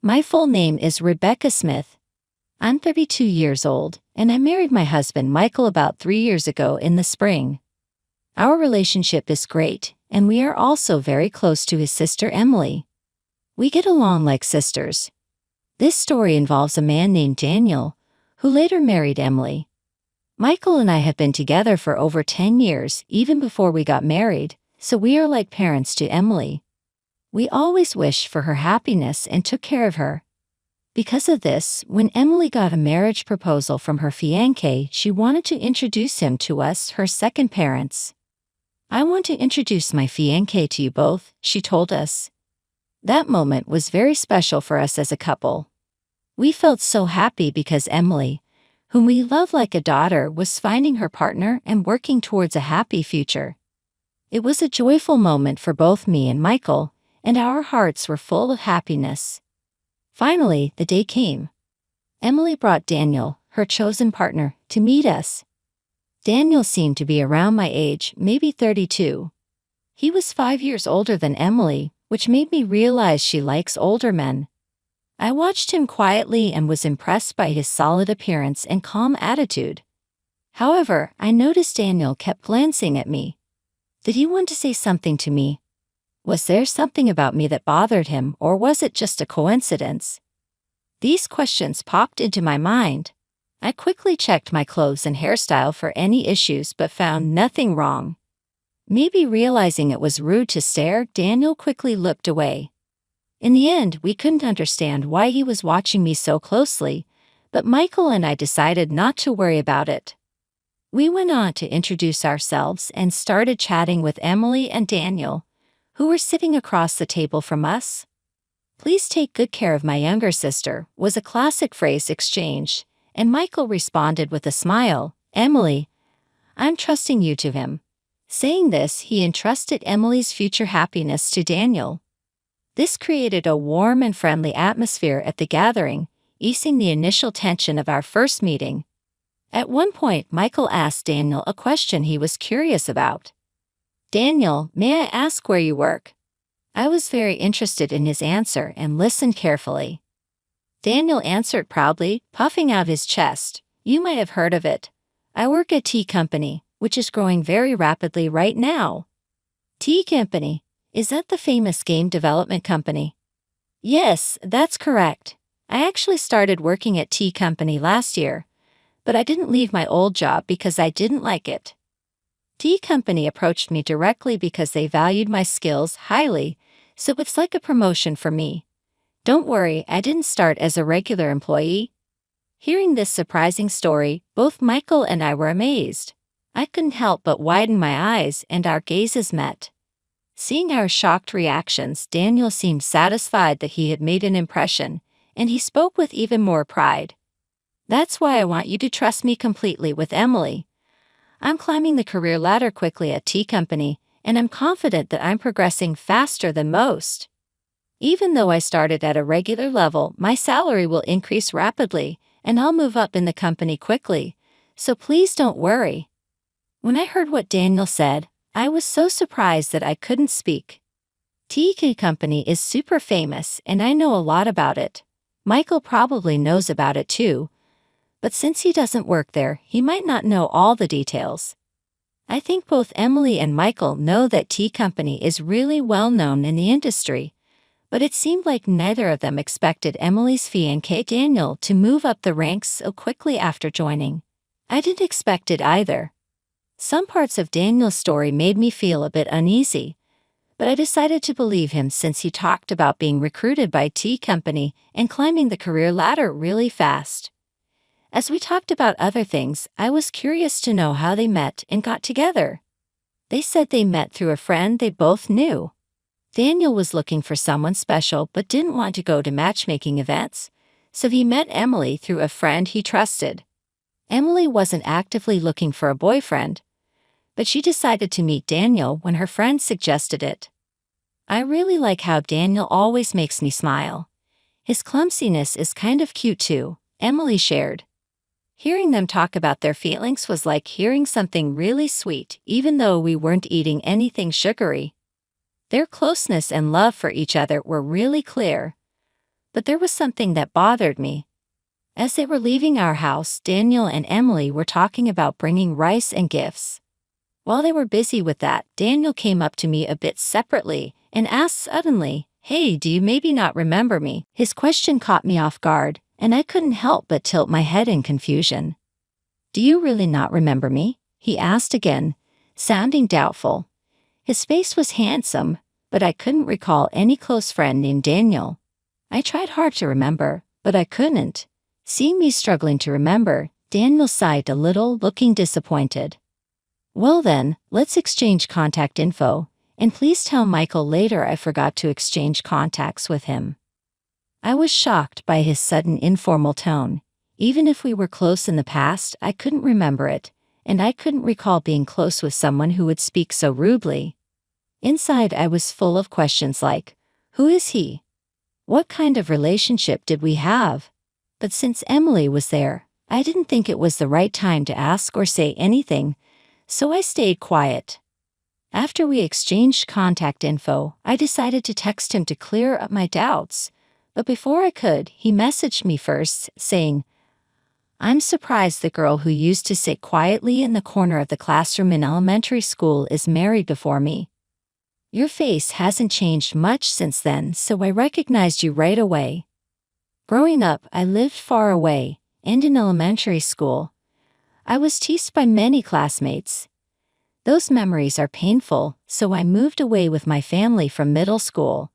My full name is Rebecca Smith. I'm 32 years old, and I married my husband Michael about 3 years ago in the spring. Our relationship is great, and we are also very close to his sister Emily. We get along like sisters. This story involves a man named Daniel, who later married Emily. Michael and I have been together for over 10 years, even before we got married, so we are like parents to Emily. We always wished for her happiness and took care of her. Because of this, when Emily got a marriage proposal from her fiancé, she wanted to introduce him to us, her second parents. "I want to introduce my fiancé to you both," she told us. That moment was very special for us as a couple. We felt so happy because Emily, whom we love like a daughter, was finding her partner and working towards a happy future. It was a joyful moment for both me and Michael, and our hearts were full of happiness. Finally, the day came. Emily brought Daniel, her chosen partner, to meet us. Daniel seemed to be around my age, maybe 32. He was 5 years older than Emily, which made me realize she likes older men. I watched him quietly and was impressed by his solid appearance and calm attitude. However, I noticed Daniel kept glancing at me. Did he want to say something to me? Was there something about me that bothered him, or was it just a coincidence? These questions popped into my mind. I quickly checked my clothes and hairstyle for any issues but found nothing wrong. Maybe realizing it was rude to stare, Daniel quickly looked away. In the end, we couldn't understand why he was watching me so closely, but Michael and I decided not to worry about it. We went on to introduce ourselves and started chatting with Emily and Daniel, who were sitting across the table from us. "Please take good care of my younger sister," was a classic phrase exchanged, and Michael responded with a smile, "Emily, I'm trusting you to him." Saying this, he entrusted Emily's future happiness to Daniel. This created a warm and friendly atmosphere at the gathering, easing the initial tension of our first meeting. At one point, Michael asked Daniel a question he was curious about. "Daniel, may I ask where you work?" I was very interested in his answer and listened carefully. Daniel answered proudly, puffing out his chest, "You might have heard of it. I work at Tea Company, which is growing very rapidly right now." "Tea Company? Is that the famous game development company?" "Yes, that's correct. I actually started working at Tea Company last year, but I didn't leave my old job because I didn't like it. Tea Company approached me directly because they valued my skills highly, so it's like a promotion for me. Don't worry, I didn't start as a regular employee." Hearing this surprising story, both Michael and I were amazed. I couldn't help but widen my eyes, and our gazes met. Seeing our shocked reactions, Daniel seemed satisfied that he had made an impression, and he spoke with even more pride. "That's why I want you to trust me completely with Emily. I'm climbing the career ladder quickly at Tea Company, and I'm confident that I'm progressing faster than most. Even though I started at a regular level, my salary will increase rapidly, and I'll move up in the company quickly, so please don't worry." When I heard what Daniel said, I was so surprised that I couldn't speak. Tea Company is super famous, and I know a lot about it. Michael probably knows about it too, but since he doesn't work there, he might not know all the details. I think both Emily and Michael know that Tea Company is really well known in the industry, but it seemed like neither of them expected Emily's fiancé Daniel to move up the ranks so quickly after joining. I didn't expect it either. Some parts of Daniel's story made me feel a bit uneasy, but I decided to believe him since he talked about being recruited by Tea Company and climbing the career ladder really fast. As we talked about other things, I was curious to know how they met and got together. They said they met through a friend they both knew. Daniel was looking for someone special but didn't want to go to matchmaking events, so he met Emily through a friend he trusted. Emily wasn't actively looking for a boyfriend, but she decided to meet Daniel when her friend suggested it. I really like how Daniel always makes me smile. His clumsiness is kind of cute too, Emily shared. Hearing them talk about their feelings was like hearing something really sweet, even though we weren't eating anything sugary. Their closeness and love for each other were really clear. But there was something that bothered me. As they were leaving our house, Daniel and Emily were talking about bringing rice and gifts. While they were busy with that, Daniel came up to me a bit separately and asked suddenly, "Hey, do you maybe not remember me?" His question caught me off guard, and I couldn't help but tilt my head in confusion. "Do you really not remember me?" he asked again, sounding doubtful. His face was handsome, but I couldn't recall any close friend named Daniel. I tried hard to remember, but I couldn't. Seeing me struggling to remember, Daniel sighed a little, looking disappointed. "Well then, let's exchange contact info, and please tell Michael later I forgot to exchange contacts with him." I was shocked by his sudden informal tone. Even if we were close in the past, I couldn't remember it, and I couldn't recall being close with someone who would speak so rudely. Inside I was full of questions like, who is he? What kind of relationship did we have? But since Emily was there, I didn't think it was the right time to ask or say anything, so I stayed quiet. After we exchanged contact info, I decided to text him to clear up my doubts, but before I could, he messaged me first, saying, "I'm surprised the girl who used to sit quietly in the corner of the classroom in elementary school is married before me. Your face hasn't changed much since then, so I recognized you right away." Growing up, I lived far away, and in elementary school, I was teased by many classmates. Those memories are painful, so I moved away with my family from middle school.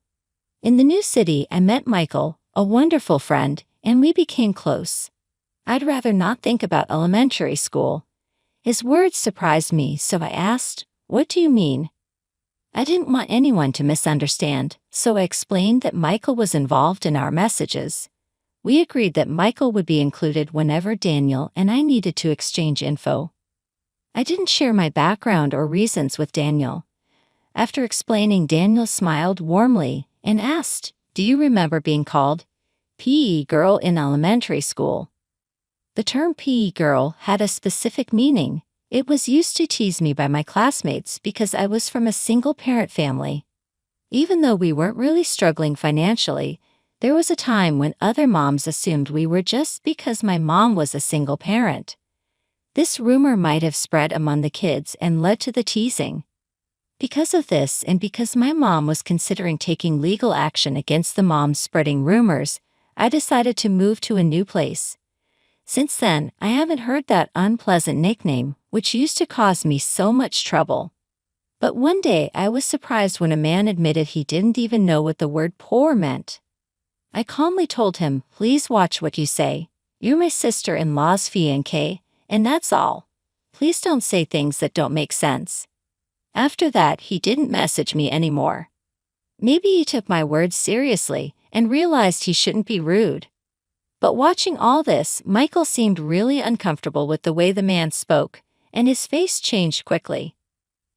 In the new city, I met Michael, a wonderful friend, and we became close. I'd rather not think about elementary school. His words surprised me, so I asked, "What do you mean?" I didn't want anyone to misunderstand, so I explained that Michael was involved in our messages. We agreed that Michael would be included whenever Daniel and I needed to exchange info. I didn't share my background or reasons with Daniel. After explaining, Daniel smiled warmly and asked, "Do you remember being called PE girl in elementary school?" The term PE girl had a specific meaning. It was used to tease me by my classmates because I was from a single-parent family. Even though we weren't really struggling financially, there was a time when other moms assumed we were just because my mom was a single parent. This rumor might have spread among the kids and led to the teasing. Because of this, and because my mom was considering taking legal action against the moms spreading rumors, I decided to move to a new place. Since then, I haven't heard that unpleasant nickname, which used to cause me so much trouble. But one day I was surprised when a man admitted he didn't even know what the word poor meant. I calmly told him, "Please watch what you say. You're my sister-in-law's fiancé, and that's all. Please don't say things that don't make sense." After that, he didn't message me anymore. Maybe he took my words seriously and realized he shouldn't be rude. But watching all this, Michael seemed really uncomfortable with the way the man spoke, and his face changed quickly.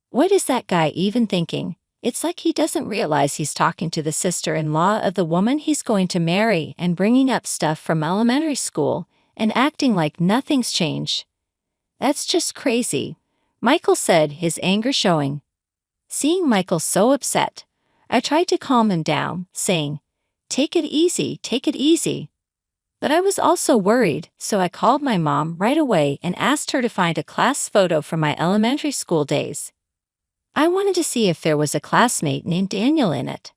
What is that guy even thinking? It's like he doesn't realize he's talking to the sister-in-law of the woman he's going to marry and bringing up stuff from elementary school and acting like nothing's changed. That's just crazy, Michael said, his anger showing. Seeing Michael so upset, I tried to calm him down, saying, take it easy. But I was also worried, so I called my mom right away and asked her to find a class photo from my elementary school days. I wanted to see if there was a classmate named Daniel in it.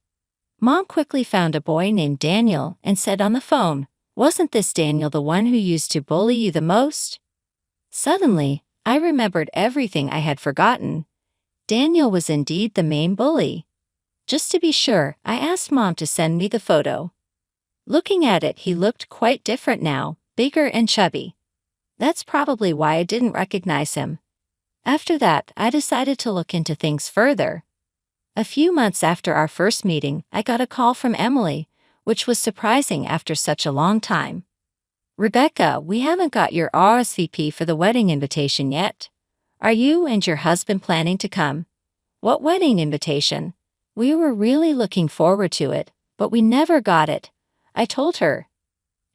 Mom quickly found a boy named Daniel and said on the phone, "Wasn't this Daniel the one who used to bully you the most?" Suddenly, I remembered everything I had forgotten. Daniel was indeed the main bully. Just to be sure, I asked Mom to send me the photo. Looking at it, he looked quite different now, bigger and chubby. That's probably why I didn't recognize him. After that, I decided to look into things further. A few months after our first meeting, I got a call from Emily, which was surprising after such a long time. "Rebecca, we haven't got your RSVP for the wedding invitation yet. Are you and your husband planning to come?" "What wedding invitation? We were really looking forward to it, but we never got it," I told her.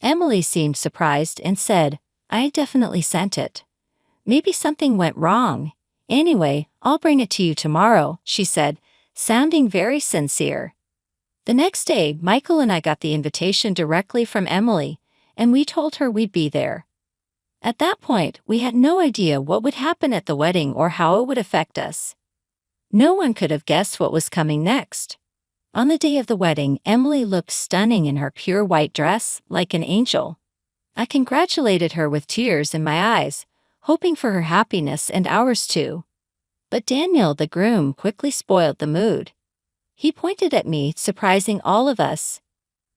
Emily seemed surprised and said, "I definitely sent it. Maybe something went wrong. Anyway, I'll bring it to you tomorrow," she said, sounding very sincere. The next day, Michael and I got the invitation directly from Emily, and we told her we'd be there. At that point, we had no idea what would happen at the wedding or how it would affect us. No one could have guessed what was coming next. On the day of the wedding, Emily looked stunning in her pure white dress, like an angel. I congratulated her with tears in my eyes, hoping for her happiness and ours too. But Daniel, the groom, quickly spoiled the mood. He pointed at me, surprising all of us.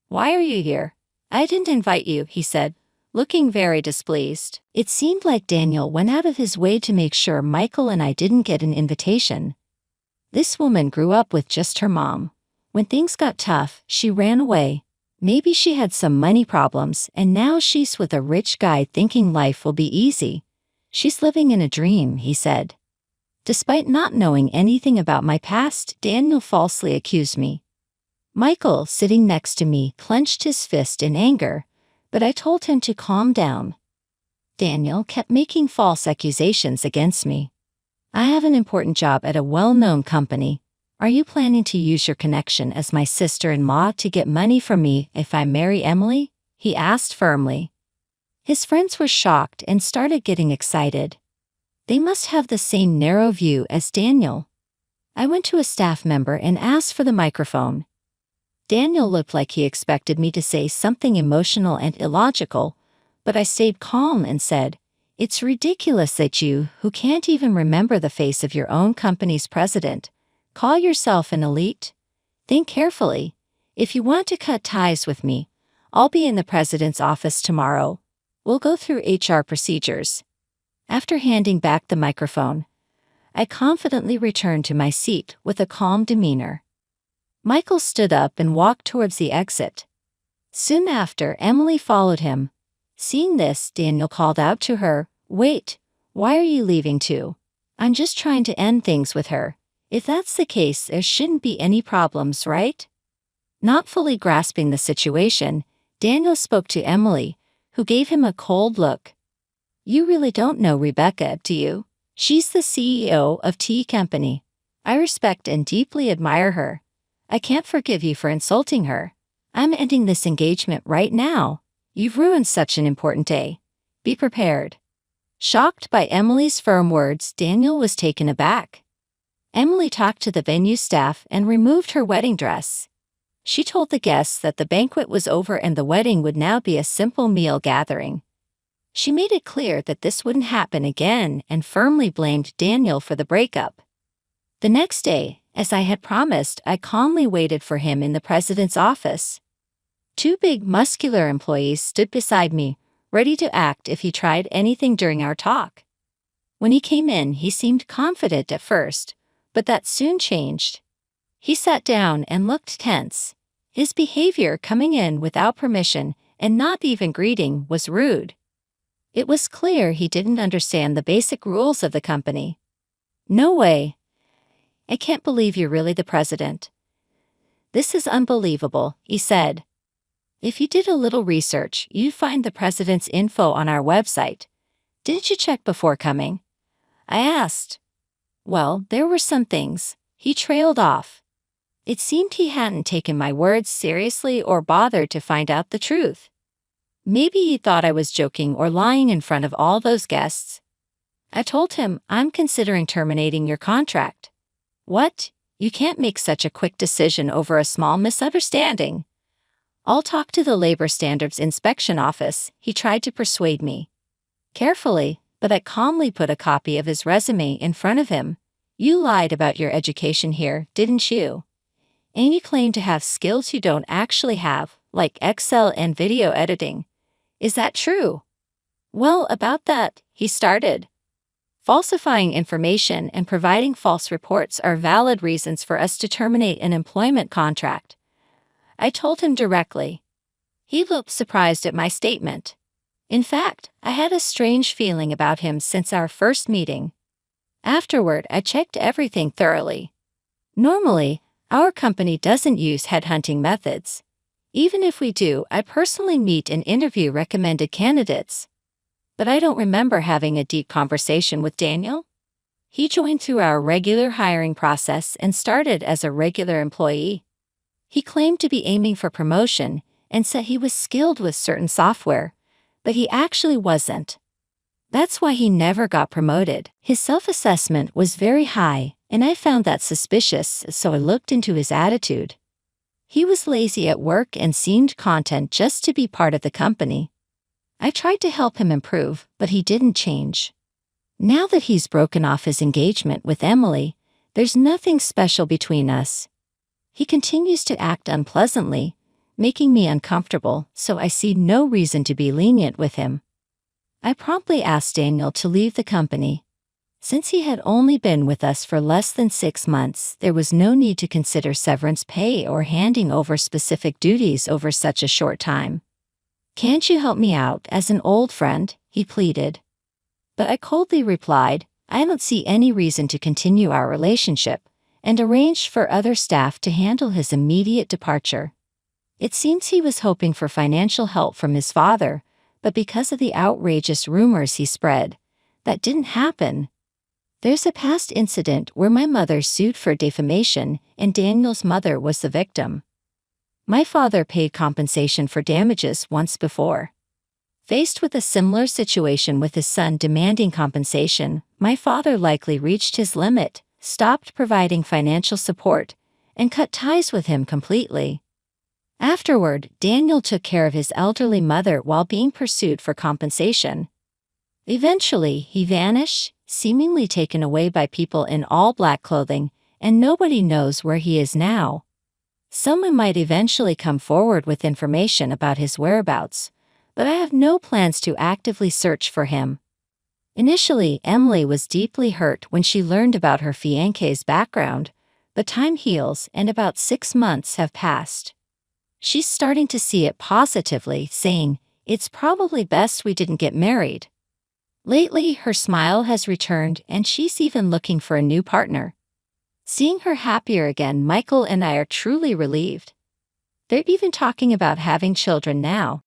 "Why are you here? I didn't invite you," he said, looking very displeased. It seemed like Daniel went out of his way to make sure Michael and I didn't get an invitation. This woman grew up with just her mom. When things got tough, she ran away. Maybe she had some money problems, and now she's with a rich guy thinking life will be easy. She's living in a dream, he said. Despite not knowing anything about my past, Daniel falsely accused me. Michael, sitting next to me, clenched his fist in anger, but I told him to calm down. Daniel kept making false accusations against me. "I have an important job at a well-known company. Are you planning to use your connection as my sister-in-law to get money from me if I marry Emily?" he asked firmly. His friends were shocked and started getting excited. They must have the same narrow view as Daniel. I went to a staff member and asked for the microphone. Daniel looked like he expected me to say something emotional and illogical, but I stayed calm and said, "It's ridiculous that you, who can't even remember the face of your own company's president, call yourself an elite? Think carefully. If you want to cut ties with me, I'll be in the president's office tomorrow. We'll go through HR procedures." After handing back the microphone, I confidently returned to my seat with a calm demeanor. Michael stood up and walked towards the exit. Soon after, Emily followed him. Seeing this, Daniel called out to her, "Wait, why are you leaving too? I'm just trying to end things with her. If that's the case, there shouldn't be any problems, right?" Not fully grasping the situation, Daniel spoke to Emily, who gave him a cold look. "You really don't know Rebecca, do you? She's the CEO of Tea Company. I respect and deeply admire her. I can't forgive you for insulting her. I'm ending this engagement right now. You've ruined such an important day. Be prepared." Shocked by Emily's firm words, Daniel was taken aback. Emily talked to the venue staff and removed her wedding dress. She told the guests that the banquet was over and the wedding would now be a simple meal gathering. She made it clear that this wouldn't happen again and firmly blamed Daniel for the breakup. The next day, as I had promised, I calmly waited for him in the president's office. Two big, muscular employees stood beside me, ready to act if he tried anything during our talk. When he came in, he seemed confident at first, but that soon changed. He sat down and looked tense. His behavior, coming in without permission and not even greeting, was rude. It was clear he didn't understand the basic rules of the company. "No way. I can't believe you're really the president. This is unbelievable," he said. "If you did a little research, you'd find the president's info on our website. Didn't you check before coming?" I asked. "Well, there were some things." He trailed off. It seemed he hadn't taken my words seriously or bothered to find out the truth. Maybe he thought I was joking or lying in front of all those guests. I told him, "I'm considering terminating your contract." "What? You can't make such a quick decision over a small misunderstanding." "I'll talk to the Labor Standards Inspection Office," he tried to persuade me. Carefully, but I calmly put a copy of his resume in front of him. "You lied about your education here, didn't you? And you claim to have skills you don't actually have, like Excel and video editing. Is that true?" "Well, about that," he started. Falsifying information and providing false reports are valid reasons for us to terminate an employment contract. I told him directly. He looked surprised at my statement. In fact, I had a strange feeling about him since our first meeting. Afterward, I checked everything thoroughly. Normally, our company doesn't use headhunting methods. Even if we do, I personally meet and interview recommended candidates. But I don't remember having a deep conversation with Daniel. He joined through our regular hiring process and started as a regular employee. He claimed to be aiming for promotion and said he was skilled with certain software, but he actually wasn't. That's why he never got promoted. His self-assessment was very high, and I found that suspicious, so I looked into his attitude. He was lazy at work and seemed content just to be part of the company. I tried to help him improve, but he didn't change. Now that he's broken off his engagement with Emily, there's nothing special between us. He continues to act unpleasantly, making me uncomfortable, so I see no reason to be lenient with him. I promptly asked Daniel to leave the company. Since he had only been with us for less than 6 months, there was no need to consider severance pay or handing over specific duties over such a short time. "Can't you help me out as an old friend?" he pleaded. But I coldly replied, "I don't see any reason to continue our relationship," and arranged for other staff to handle his immediate departure. It seems he was hoping for financial help from his father, but because of the outrageous rumors he spread, that didn't happen. There's a past incident where my mother sued for defamation and Daniel's mother was the victim. My father paid compensation for damages once before. Faced with a similar situation with his son demanding compensation, my father likely reached his limit, stopped providing financial support, and cut ties with him completely. Afterward, Daniel took care of his elderly mother while being pursued for compensation. Eventually, he vanished, seemingly taken away by people in all black clothing, and nobody knows where he is now. Someone might eventually come forward with information about his whereabouts, but I have no plans to actively search for him. Initially, Emily was deeply hurt when she learned about her fiancé's background, but time heals and about 6 months have passed. She's starting to see it positively, saying, "It's probably best we didn't get married." Lately, her smile has returned and she's even looking for a new partner. Seeing her happier again, Michael and I are truly relieved. They're even talking about having children now.